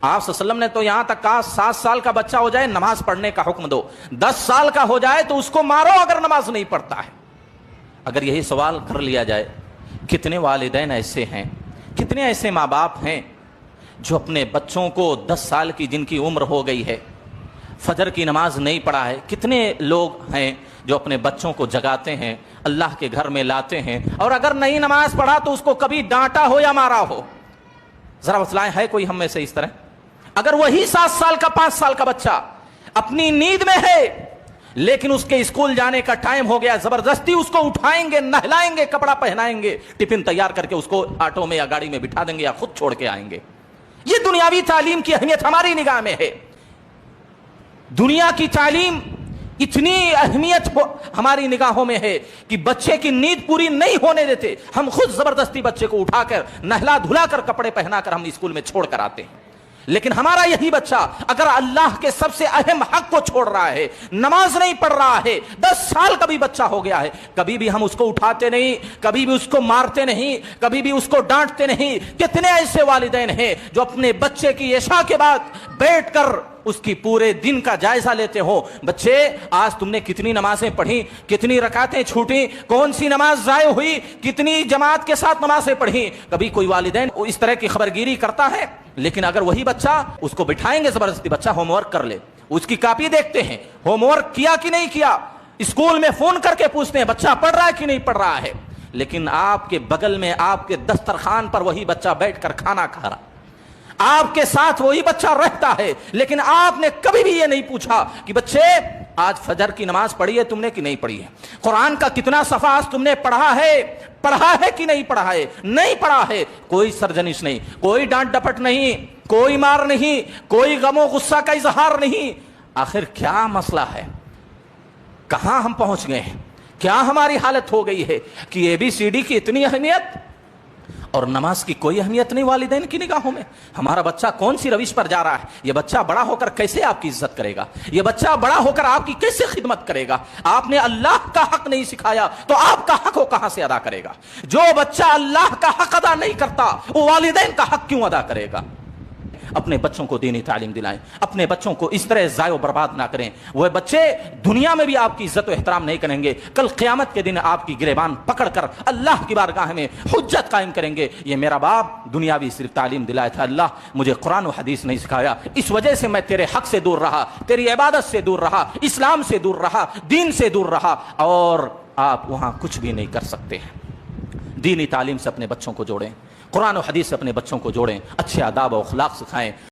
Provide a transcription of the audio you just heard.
آپ صلی اللہ علیہ وسلم نے تو یہاں تک کہا 7 سال کا بچہ ہو جائے نماز پڑھنے کا حکم دو، 10 سال کا ہو جائے تو اس کو مارو اگر نماز نہیں پڑھتا ہے۔ اگر یہی سوال کر لیا جائے، کتنے والدین ایسے ہیں، کتنے ایسے ماں باپ ہیں جو اپنے بچوں کو 10 سال کی جن کی عمر ہو گئی ہے فجر کی نماز نہیں پڑھا ہے، کتنے لوگ ہیں جو اپنے بچوں کو جگاتے ہیں، اللہ کے گھر میں لاتے ہیں، اور اگر نہیں نماز پڑھا تو اس کو کبھی ڈانٹا ہو یا مارا ہو۔ ذرا بتلائیں ہے کوئی ہم میں سے اس طرح؟ اگر وہی 7 سال کا 5 سال کا بچہ اپنی نیند میں ہے لیکن اس کے اسکول جانے کا ٹائم ہو گیا، زبردستی اس کو اٹھائیں گے، نہلائیں گے، کپڑا پہنائیں گے، ٹفن تیار کر کے اس کو آٹو میں یا گاڑی میں بٹھا دیں گے یا خود چھوڑ کے آئیں گے۔ یہ دنیاوی تعلیم کی اہمیت ہماری نگاہ میں ہے۔ دنیا کی تعلیم اتنی اہمیت ہماری نگاہوں میں ہے کہ بچے کی نیند پوری نہیں ہونے دیتے، ہم خود زبردستی بچے کو اٹھا کر نہلا دھلا کر کپڑے پہنا کر ہم اسکول میں چھوڑ کر آتے ہیں۔ لیکن ہمارا یہی بچہ اگر اللہ کے سب سے اہم حق کو چھوڑ رہا ہے، نماز نہیں پڑھ رہا ہے، 10 سال کا بھی بچہ ہو گیا ہے، کبھی بھی ہم اس کو اٹھاتے نہیں، کبھی بھی اس کو مارتے نہیں، کبھی بھی اس کو ڈانٹتے نہیں۔ کتنے ایسے والدین ہیں جو اپنے بچے کی عشاء کے بعد بیٹھ کر اس کی پورے دن کا جائزہ لیتے ہو، بچے آج تم نے کتنی نمازیں پڑھی، کتنی رکعتیں چھوٹی، کون سی نماز ضائع ہوئی، کتنی جماعت کے ساتھ نمازیں پڑھی۔ کبھی کوئی والدین اس طرح کی خبرگیری کرتا ہے؟ لیکن اگر وہی بچہ اس کو بٹھائیں گے زبردستی، بچہ ہوم ورک کر لے، اس کی کاپی دیکھتے ہیں ہوم ورک کیا کہ نہیں کیا، اسکول میں فون کر کے پوچھتے ہیں بچہ پڑھ رہا ہے کہ نہیں پڑھ رہا ہے، لیکن آپ کے بغل میں آپ کے دسترخوان پر وہی بچہ بیٹھ کر کھانا کھا رہا، آپ کے ساتھ وہی بچہ رہتا ہے، لیکن آپ نے کبھی بھی یہ نہیں پوچھا کہ بچے آج فجر کی نماز پڑھی ہے تم نے کہ نہیں پڑھی ہے، قرآن کا کتنا صفحہ آج تم نے پڑھا ہے کہ نہیں پڑھا ہے، نہیں پڑھا ہے، کوئی سرزنش نہیں، کوئی ڈانٹ ڈپٹ نہیں، کوئی مار نہیں، کوئی غم و غصہ کا اظہار نہیں۔ آخر کیا مسئلہ ہے؟ کہاں ہم پہنچ گئے ہیں؟ کیا ہماری حالت ہو گئی ہے کہ ABCD کی اتنی اہمیت اور نماز کی کوئی اہمیت نہیں والدین کی نگاہوں میں؟ ہمارا بچہ کون سی روش پر جا رہا ہے؟ یہ بچہ بڑا ہو کر کیسے آپ کی عزت کرے گا؟ یہ بچہ بڑا ہو کر آپ کی کیسے خدمت کرے گا؟ آپ نے اللہ کا حق نہیں سکھایا تو آپ کا حق وہ کہاں سے ادا کرے گا؟ جو بچہ اللہ کا حق ادا نہیں کرتا وہ والدین کا حق کیوں ادا کرے گا؟ اپنے بچوں کو دینی تعلیم دلائیں، اپنے بچوں کو اس طرح ضائع و برباد نہ کریں، وہ بچے دنیا میں بھی آپ کی عزت و احترام نہیں کریں گے، کل قیامت کے دن آپ کی گریبان پکڑ کر اللہ کی بارگاہ میں حجت قائم کریں گے، یہ میرا باپ دنیاوی صرف تعلیم دلایا تھا، اللہ مجھے قرآن و حدیث نہیں سکھایا، اس وجہ سے میں تیرے حق سے دور رہا، تیری عبادت سے دور رہا، اسلام سے دور رہا، دین سے دور رہا، اور آپ وہاں کچھ بھی نہیں کر سکتے ہیں۔ دینی تعلیم سے اپنے بچوں کو جوڑیں، قرآن و حدیث سے اپنے بچوں کو جوڑیں، اچھے آداب و اخلاق سکھائیں۔